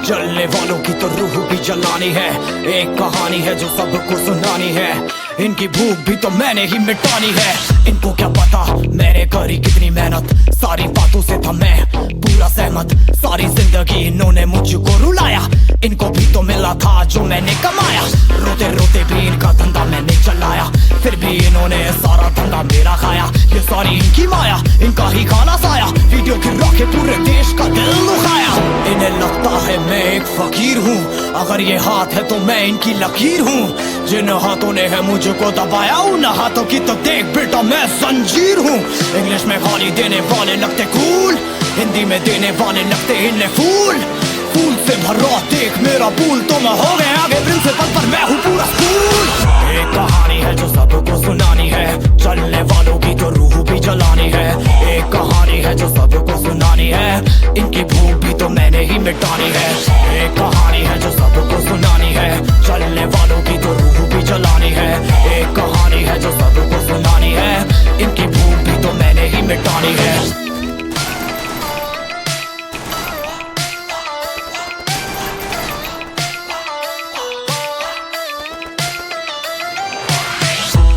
जलने वालों की तो रूह भी जलानी है। एक कहानी है जो सबको सुनानी है। इनकी भूख भी तो मैंने ही मिटानी है। इनको क्या पता मैंने करी कितनी मेहनत, सारी बातों से था मैं पूरा सहमत। सारी जिंदगी इन्होंने मुझको रुलाया, इनको भी तो मिला था जो मैंने कमाया। रोते रोते भी इनका धंधा मैंने चलाया, फिर भी इन्होंने सारा धंधा मेरा खाया। ये सारी इनकी माया, इनका ही खाना साया, वीडियो गिरा के पूरे देश का दिल दुखाया। इन्हें लगता है मैं एक फकीर हूँ, अगर ये हाथ है तो मैं इनकी लकीर हूँ। जिन हाथों ने है मुझको दबाया, उन हाथों की तो देख बेटा मैं जंजीर हूँ। इंग्लिश में गाली देने वाले लगते कूल, हिंदी में देने वाले लगते इन्हें फूल। फूल से भरा देख मेरा पुल, तो मैं हो गया आगे प्रिंसिपल पर मैं हूँ पूरा स्कूल। एक कहानी है जो सबको सुनानी है, चलने वालों की तो रूह भी जलानी है। एक कहानी है जो सबको सुनानी है, इनकी भूख भी तो मैंने ही मिटानी है। एक कहानी है जो सबको सुनानी है, चलने वालों की तो रूह भी जलानी है। एक कहानी है जो सबको सुनानी है, इनकी भूख भी तो मैंने ही मिटानी है।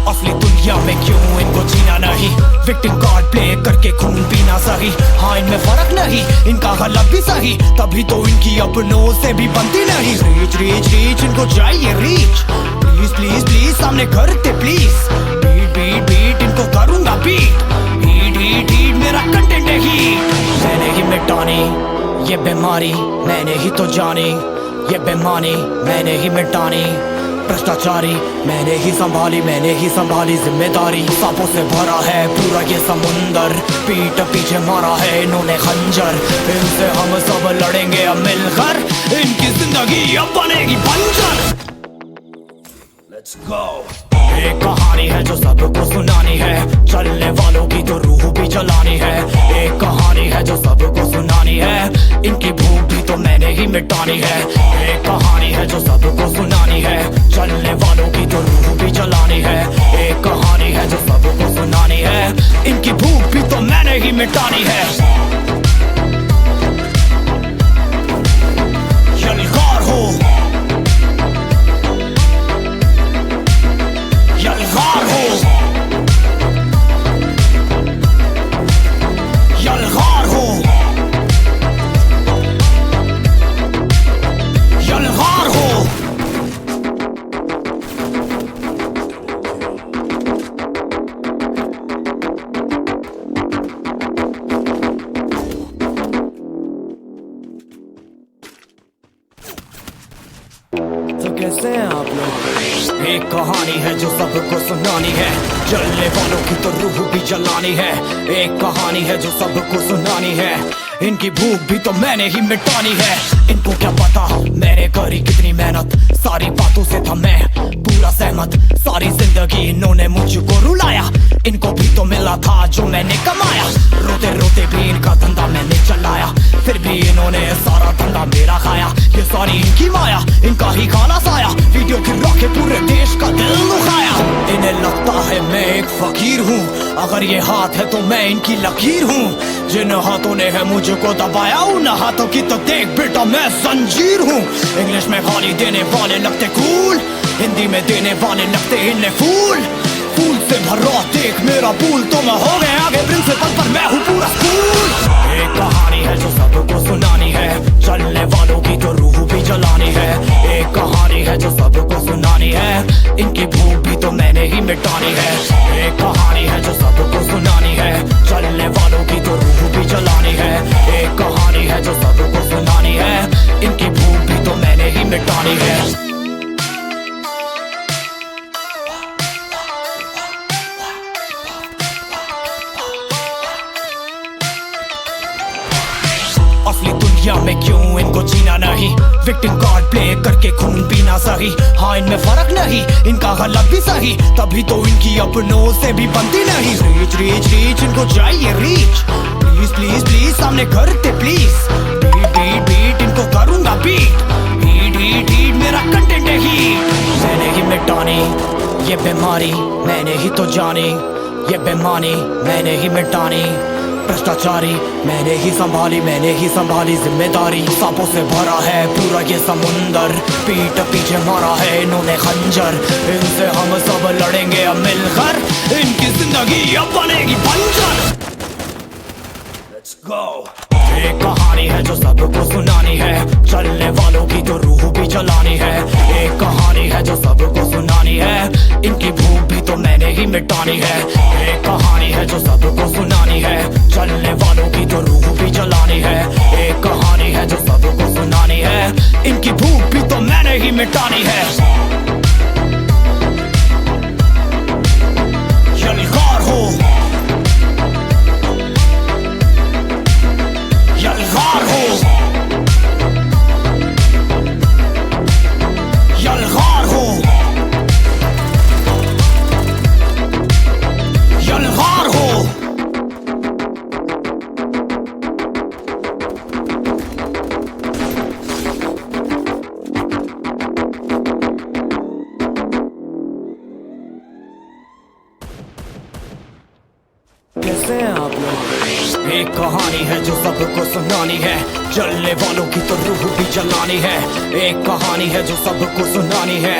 असली दुनिया में क्यों इनको जीना नहीं, विक्टिम कार्ड प्ले करके खून पीना सही। हाँ इनमें फर्क नहीं, इनका गलत भी सही, तभी तो इनकी अपनों से भी बनती नहीं। रीच रीच रीच इनको चाहिए रीच, प्लीज प्लीज प्लीज सामने करते प्लीज। बीट बीट बीट इनको करूंगा बीट, हीट हीट हीट मेरा कंटेंट है हीट। मैंने ही मिटानी ये बीमारी, मैंने ही तो जानी ये बेमानी, मैंने ही मिटानी भ्रष्टाचारी। मैंने ही संभाली जिम्मेदारी। सांपों से भरा है पूरा ये समुंदर, पीठ पीछे मारा है इन्होंने खंजर। इनसे हम सब लड़ेंगे अब मिलकर, इनकी जिंदगी अब बनेगी बंजर। Let's go। एक कहानी है जो सबको सुनानी है, चलने वालों की तो रूह भी जलानी है। एक कहानी है जो सबको सुनानी है, इनकी भूख भी तो मैंने ही मिटानी है। एक कहानी है जो सबको सुनानी है, चलने वालों की तो रूह भी जलानी है। एक कहानी है जो सबको सुनानी है, इनकी भूख भी तो मैंने ही मिटानी है। यलगार हो यलगार हो यलगार हो यलगार हो। तो कैसे हैं आप लोग? एक कहानी है जो सबको सुनानी है, जलने वालों की तो रूह भी जलानी है। एक कहानी है जो सबको सुनानी है, इनकी भूख भी तो मैंने ही मिटानी है। इनको क्या पता मैंने करी कितनी मेहनत, सारी बातों से था मैं पूरा सहमत। सारी जिंदगी इन्होंने मुझको रुलाया, इनको भी तो मिला था जो मैंने कमाया। रोते रोते भी इनका धंधा मैंने चलाया, फिर भी इन्होंने सारा धंधा मेरा खाया। ये सारी इनकी माया, इनका ही खाना साया, वीडियो गिरा के पूरे देश का दिल दुखाया। इन्हें लगता है मैं एक फकीर हूँ, अगर ये हाथ है तो मैं इनकी लकीर हूँ। जिन हाथों ने है मुझको दबाया, उन हाथों की तो देख बेटा मैं जंजीर हूँ। इंग्लिश में गाली देने वाले लगते कूल, हिंदी में देने वाले लगते इन्हें फूल। फूल से भरा देख मेरा पुल, तो मैं हो गया आगे प्रिंसिपल पर मैं हूँ पूरा स्कूल। एक कहानी है जो सबको सुनानी है, चलने वालों की तो रूह भी जलानी है। एक कहानी है जो सबको सुनानी है, इनकी भूख भी तो मैंने ही मिटानी है। एक कहानी है जो सबको सुनानी है, चलने वालों की तो रूह भी जलानी है। एक कहानी है जो सबको सुनानी है, इनकी भूख भी तो मैंने ही मिटानी है। असली दुनिया में क्यों इनको जीना नहीं, विक्टिम कार्ड प्ले करके खून पीना सही। हाँ इनमें फर्क नहीं, इनका गलत भी सही, तभी तो इनकी अपनों से भी बनती नहीं। रीच रीच रीच इनको चाहिए रीच, प्लीज प्लीज प्लीज सामने करते प्लीज। बीट बीट बीट इनको करूंगा बीट, हीट हीट हीट मेरा कंटेंट है हीट। मैंने ही मिटानी ये बीमारी, मैंने ही तो जानी ये बेमानी, मैंने ही मिटानी भ्रष्टाचारी मैंने ही संभाली जिम्मेदारी। सांपों से भरा है पूरा ये समुंदर, पीठ पीछे मारा है इन्होंने खंजर। इनसे हम सब लड़ेंगे अब मिलकर, इनकी जिंदगी अब बनेगी बंजर। Let's go। एक कहानी है जो सबको सुनानी है, चलने वालों की तो रूह भी जलानी है। एक कहानी है जो सबको सुनानी है, इनकी भूख भी तो मैंने ही मिटानी है। एक कहानी है जो सबको सुनानी है, चलने वालों की तो रूह भी जलानी है। एक कहानी है जो सबको सुनानी है, इनकी भूख भी तो मैंने ही मिटानी है। यलगार हो, यलगार हो, यलगार हो, यलगार हो। कैसे हैं आप लोग? एक कहानी है जो सबको सुनानी है, जलने वालों की तो रूह भी जलानी है। एक कहानी है जो सबको सुनानी है,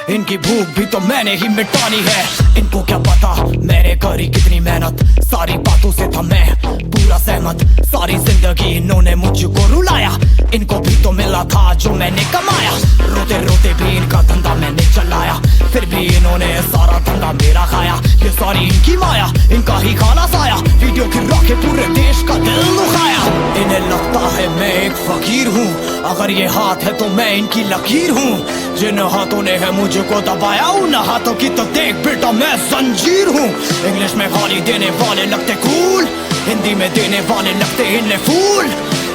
इनकी भूख भी तो मैंने ही मिटानी है। इनको क्या पता मैंने करी कितनी मेहनत, सारी बातों से था मैं पूरा सहमत। सारी जिंदगी इन्होंने मुझको रुलाया, इनको भी तो मिला था जो मैंने कमाया। रोते रोते भी इनका धंधा मैंने चलाया, फिर भी इन्होंने सारा धंधा मेरा खाया। ये सारी इनकी माया, इनका ही खाना साया, वीडियो गिरा के पूरे देश का दिल दुखाया। इन्हें लगता है मैं एक फकीर हूँ, अगर ये हाथ है तो मैं इनकी लकीर हूँ। जिन हाथों ने है मुझको दबाया, उन हाथों की तो देख बेटा मैं जंजीर हूँ। इंग्लिश में गाली देने वाले लगते कूल, हिंदी में देने वाले लगते इन्हें फूल।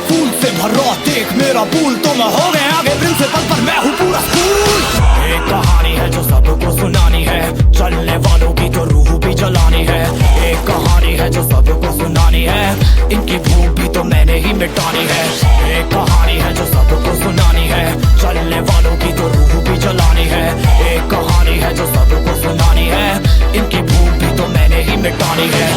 फूल से भरा देख मेरा पूल, तो मैं हो गया आगे प्रिंसिपल पर मैं हूँ पूरा स्कूल। एक कहानी है जो सबको सुनानी है, चलने वालों की तो रूह भी जलानी है। एक कहानी है जो सबको सुनानी है, इनकी भूख भी तो मैंने ही मिटानी है। एक कहानी है जो सबको सुनानी है, चलने वालों की तो रूह भी जलानी है। एक कहानी है जो सबको सुनानी है, इनकी भूख भी तो मैंने ही मिटानी है।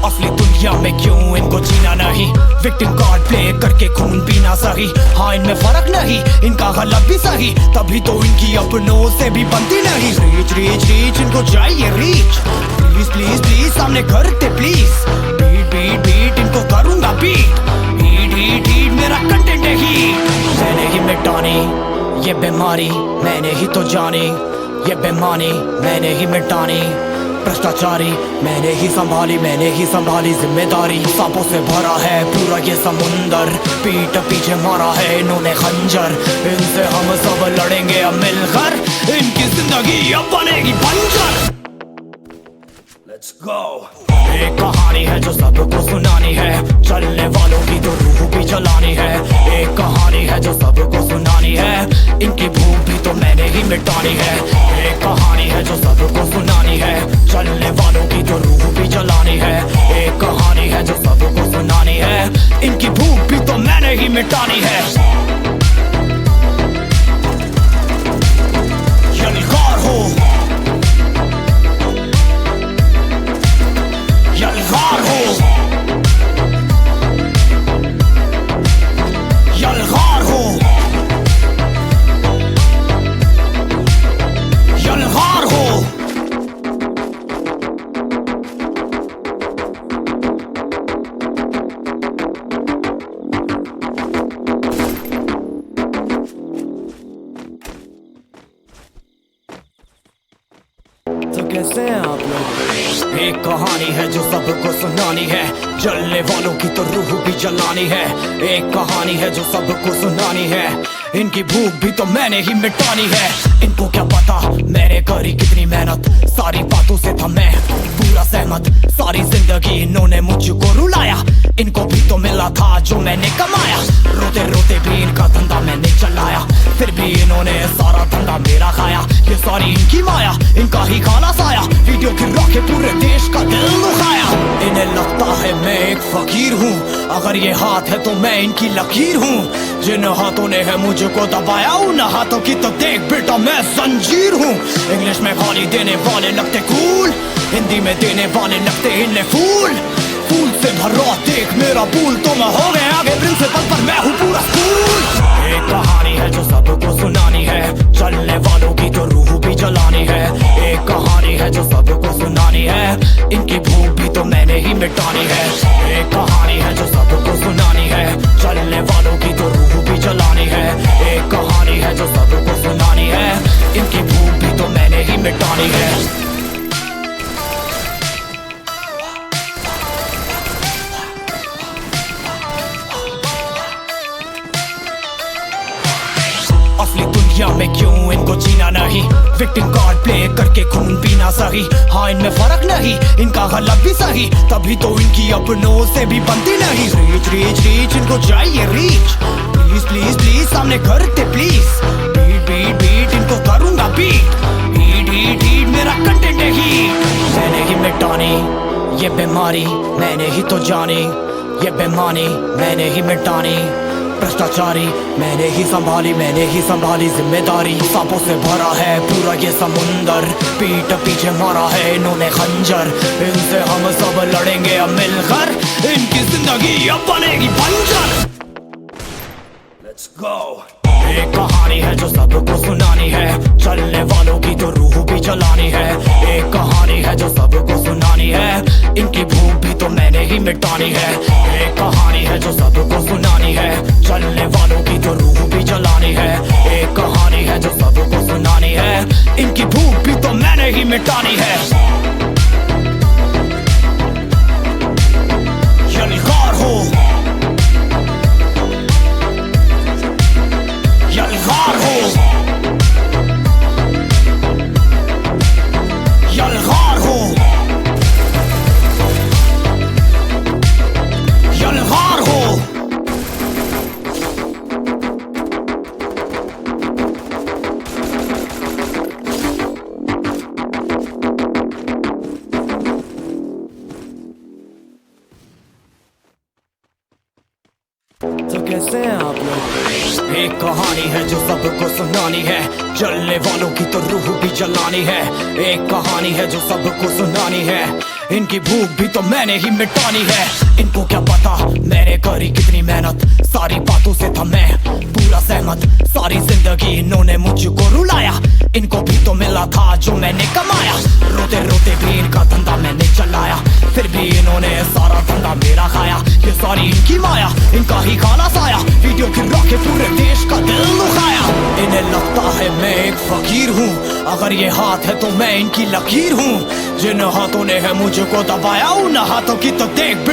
असली दुनिया में क्यों इनको जीना नहीं, विक्टिम कार्ड प्ले करके खून पीना सही। हाँ इनमें फर्क नहीं, इनका गलत भी सही, तभी तो इनकी अपनों से भी बनती नहीं। रीच रीच रीच इनको चाहिए रीच, प्लीज प्लीज प्लीज सामने करते प्लीज। बीट बीट बीट इनको करूंगा बीट, हीट हीट हीट मेरा कंटेंट है हीट। मैंने ही मिटानी ये बीमारी, मैंने ही तो जानी ये बेमानी, मैंने ही मिटानी। भ्रष्टाचारी मैंने ही संभाली जिम्मेदारी। सांपों से भरा है पूरा ये समुंदर, पीठ पीछे मारा है इन्होंने खंजर। इनसे हम सब लड़ेंगे अब मिलकर, इनकी जिंदगी अब बनेगी बंजर। Let's go। एक कहानी है जो सबको सुनानी है, चलने वालों की तो रूह भी जलानी है। एक कहानी है जो सबको सुनानी है, इनकी भूख भी तो मैंने ही मिटानी है। एक कहानी है जो सबको सुनानी है, चलने वालों की तो रूह भी जलानी है। एक कहानी है जो सबको सुनानी है, इनकी भूख भी तो मैंने ही मिटानी है। यलगार हो, यलगार हो, यलगार हो, यलगार हो। तो कैसे हैं आप लोग? एक कहानी है जो सबको सुनानी है, जलने वालों की तो रूह भी जलानी है। एक कहानी है जो सबको सुनानी है, इनकी भूख भी तो मैंने ही मिटानी है। इनको क्या पता मैंने करी कितनी मेहनत, सारी बातों से था मैं पूरा सहमत। सारी जिंदगी इन्होंने मुझको रुलाया, इनको भी तो मिला था जो मैंने कमाया। रोते रोते भी इनका धंधा मैंने चलाया, फिर भी इन्होंने सारा धंधा मेरा खाया। ये सारी इनकी माया, इनका ही खाना साया, वीडियो गिरा के पूरे देश का दिल दुखाया। इन्हें लगता है मैं एक फकीर हूँ, अगर ये हाथ है तो मैं इनकी लकीर हूँ। जिन हाथों ने है मुझको दबाया, उन हाथों की तो देख बेटा मैं जंजीर हूँ। इंग्लिश में गाली देने वाले लगते कूल, हिंदी में देने वाले लगते इन्हें फूल। फूल से भरा देख मेरा पूल, तो मैं हो गया आगे प्रिंसिपल पर मैं हूँ पूरा स्कूल। एक कहानी है जो सबको सुनानी है, चलने वालों की तो रूह भी जलानी है। एक कहानी है जो सबको सुनानी है, इनकी भूख भी तो मैंने ही मिटानी है। एक कहानी है जो सबको सुनानी है, चलने वालों की तो रूह भी जलानी है। एक कहानी है जो सबको सुनानी है, इनकी भूख भी तो मैंने ही मिटानी है। असली दुनिया में क्यों इनको जीना नहीं, विक्टिम कार्ड प्ले करके खून पीना सही। हाँ इनमें फर्क नहीं, इनका गलत भी सही, तभी तो इनकी अपनों से भी बनती नहीं। रीच रीच रीच इनको चाहिए रीच, प्लीज प्लीज प्लीज सामने करते प्लीज। बीट बीट बीट इनको करूंगा बीट, हीट हीट हीट मेरा कंटेंट है हीट। मैंने ही मिटानी ये बीमारी, मैंने ही तो जानी ये बेमानी, मैंने ही मिटानी भ्रष्टाचारी। मैंने ही संभाली जिम्मेदारी। सांपों से भरा है पूरा ये समुंदर, पीठ पीछे मारा है इन्होंने खंजर। इनसे हम सब लड़ेंगे अब मिलकर, इनकी जिंदगी अब बनेगी बंजर। Let's go। एक कहानी है जो सबको सुनानी है, चलने वालों की तो रूह भी जलानी है। एक कहानी है जो सबको सुनानी है, इनकी भूख भी तो मैंने ही मिटानी है। एक कहानी है जो सबको सुनानी है, चलने वालों की तो रूह भी जलानी है। एक कहानी है जो सबको सुनानी है, इनकी भूख भी तो मैंने ही मिटानी है। यलगार हो, यलगार हो, यलगार हो, यलगार हो। तो कैसे हैं आप लोग? एक कहानी है जो सबको सुनानी है, चलने वालों की तो रूह भी जलानी है। एक कहानी है जो सबको सुनानी है, इनकी भूख भी तो मैंने ही मिटानी है। इनको क्या पता मैंने करी कितनी मेहनत, सारी बातों से था मैं पूरा सहमत। सारी जिंदगी इन्होंने मुझको रुलाया, इनको भी तो मिला था जो मैंने कमाया। रोते रोते भी इनका धंधा मैंने चलाया, फिर भी इन्होंने सारा धंधा मेरा खाया। ये सारी इनकी माया, इनका ही खाना साया, वीडियो गिरा के पूरे देश का दिल दुखाया। इन्हें लगता है मैं एक फकीर हूँ, अगर ये हाथ है तो मैं इनकी लकीर हूँ। जिन हाथों ने है मुझको दबाया, उन हाथों की तो देख